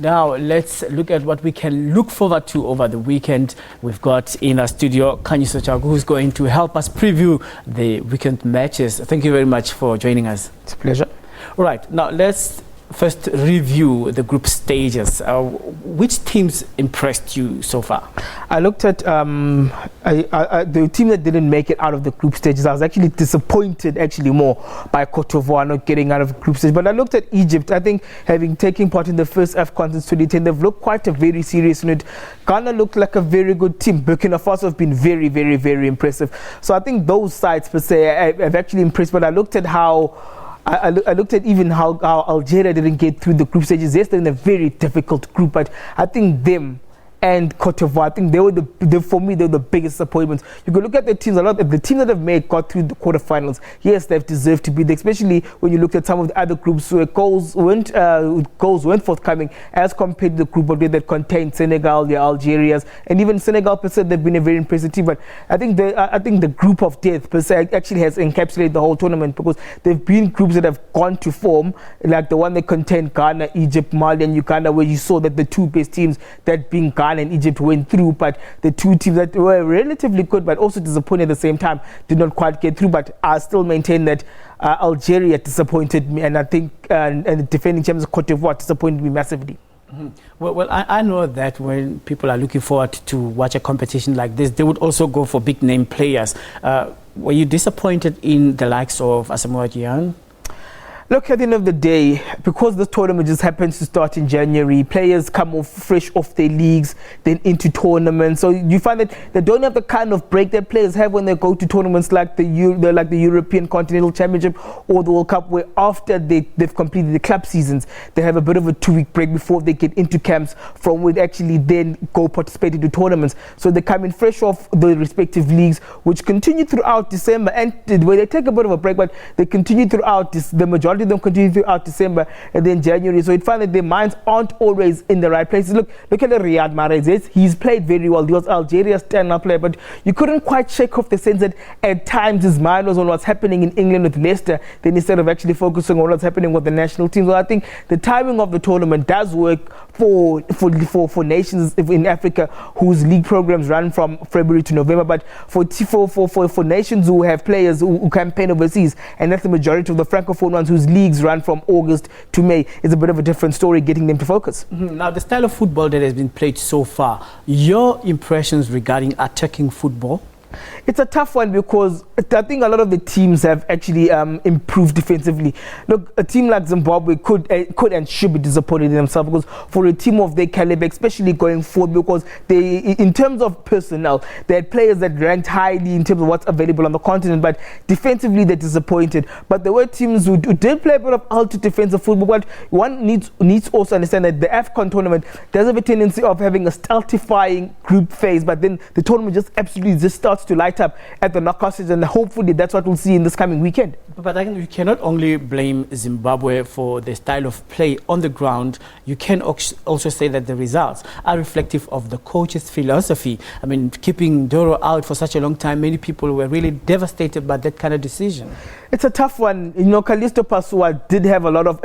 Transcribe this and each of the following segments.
Now let's look at what we can look forward to over the weekend. We've got in our studio Kanyiso Chagu, who's going to help us preview the weekend matches. Thank you very much for joining us. It's a pleasure. All right, now let's first review the group stages. Which teams impressed you so far? I looked at the team that didn't make it out of the group stages. I was actually disappointed more by Cote d'Ivoire not getting out of the group stage. But I looked at Egypt. I think having taken part in the first AFCON since 2010, they've looked quite a very serious unit. Ghana looked like a very good team. Burkina Faso have been very, very, very impressive. So I think those sides per se have actually impressed. But I looked at how I looked at even how Algeria didn't get through the group stages. Yes, they're in a very difficult group, but I think them and Cote d'Ivoire, I think for me, they were the biggest disappointments. You can look at the teams, a lot of the teams that have got through the quarterfinals. Yes, they've deserved to be there, especially when you look at some of the other groups where goals weren't forthcoming as compared to the group of that contained Senegal, the Algerias, and even Senegal per se, they've been a very impressive team. But I think the group of death per se actually has encapsulated the whole tournament, because there've been groups that have gone to form, like the one that contained Ghana, Egypt, Mali, and Uganda, where you saw that the two best teams, that being Ghana and Egypt, went through, but the two teams that were relatively good but also disappointed at the same time did not quite get through. But I still maintain that Algeria disappointed me, and I think and the defending champions of Cote d'Ivoire disappointed me massively. Mm-hmm. Well, I know that when people are looking forward to watch a competition like this, they would also go for big name players. Were you disappointed in the likes of Asamoah Gyan? Look, at the end of the day, because this tournament just happens to start in January, players come fresh off their leagues, then into tournaments. So you find that they don't have the kind of break that players have when they go to tournaments like the European Continental Championship or the World Cup, where after they've completed the club seasons, they have a bit of a 2-week break before they get into camps, from where they actually then go participate into tournaments. So they come in fresh off the respective leagues, which continue throughout December, and where they take a bit of a break, but they continue throughout the majority of them continue throughout December and then January. So it find that their minds aren't always in the right places. Look at Riyad Mahrez. Yes, he's played very well. He was Algeria's stand-up player, but you couldn't quite shake off the sense that at times his mind was on what's happening in England with Leicester, then instead of actually focusing on what's happening with the national team. So I think the timing of the tournament does work for nations in Africa whose league programs run from February to November, but for nations who have players who campaign overseas, and that's the majority of the francophone ones whose leagues run from August to May, is a bit of a different story, getting them to focus. Mm-hmm. Now, the style of football that has been played so far, your impressions regarding attacking football? It's a tough one, because I think a lot of the teams have actually improved defensively. Look, a team like Zimbabwe could and should be disappointed in themselves, because for a team of their caliber, especially going forward, because they, in terms of personnel, they had players that ranked highly in terms of what's available on the continent, but defensively they're disappointed. But there were teams who did play a bit of ultra defensive football, but one needs also understand that the AFCON tournament does have a tendency of having a stultifying group phase, but then the tournament just absolutely just starts to light up at the knockout stage, and hopefully that's what we'll see in this coming weekend. But I think you cannot only blame Zimbabwe for the style of play on the ground. You can also say that the results are reflective of the coach's philosophy. I mean, keeping Doro out for such a long time, many people were really devastated by that kind of decision. It's a tough one. You know, Callisto Pasua did have a lot of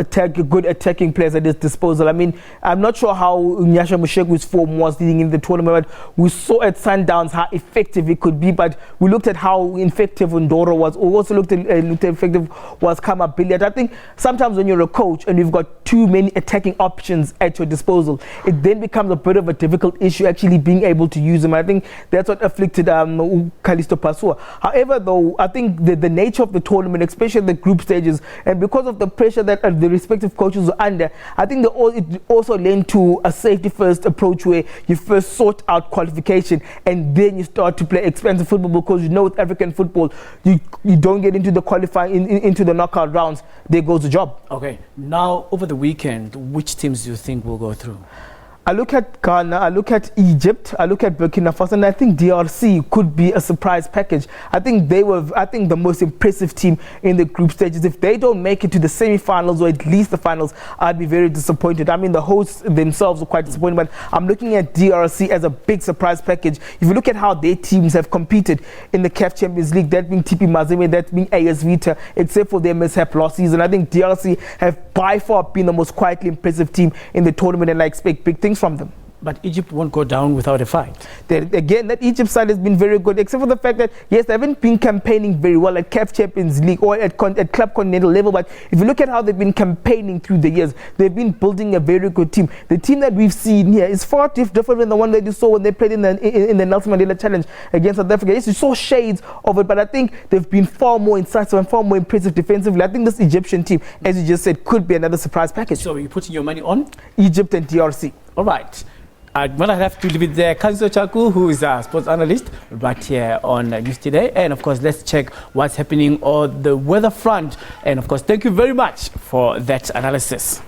good attacking players at his disposal. I mean, I'm not sure how Nyasha Mushegu's form was leading in the tournament, but we saw at Sundowns how effective it could be. But we looked at how effective Ndoro was. We also looked at effective was Kama Billiard. I think sometimes when you're a coach and you've got too many attacking options at your disposal, it then becomes a bit of a difficult issue actually being able to use them. I think that's what afflicted Callisto Pasua. However, though, I think the nature of the tournament, especially the group stages, and because of the pressure that the respective coaches were under, I think it also led to a safety-first approach, where you first sort out qualification and then you start to play expensive football, because you know with African football, you don't get into the qualifying, into the knockout rounds, there goes the job. Okay, now over the weekend, which teams do you think will go through? I look at Ghana, I look at Egypt, I look at Burkina Faso, and I think DRC could be a surprise package. I think they were, the most impressive team in the group stages. If they don't make it to the semi-finals or at least the finals, I'd be very disappointed. I mean, the hosts themselves were quite disappointed, but I'm looking at DRC as a big surprise package. If you look at how their teams have competed in the CAF Champions League, that being TP Mazembe, that being AS Vita, except for their mishap last season, I think DRC have by far been the most quietly impressive team in the tournament, and I expect big things from them. But Egypt won't go down without a fight. Again, that Egypt side has been very good, except for the fact that, yes, they haven't been campaigning very well at CAF Champions League or at Club Continental level. But if you look at how they've been campaigning through the years, they've been building a very good team. The team that we've seen here is far different than the one that you saw when they played in the Nelson Mandela Challenge against South Africa. Yes, you saw shades of it, but I think they've been far more incisive and far more impressive defensively. I think this Egyptian team, as you just said, could be another surprise package. So you're putting your money on? Egypt and DRC. All right. I'm going to have to leave it there. Kanzo Chaku, who is a sports analyst, right here on News Today. And of course, let's check what's happening on the weather front. And of course, thank you very much for that analysis.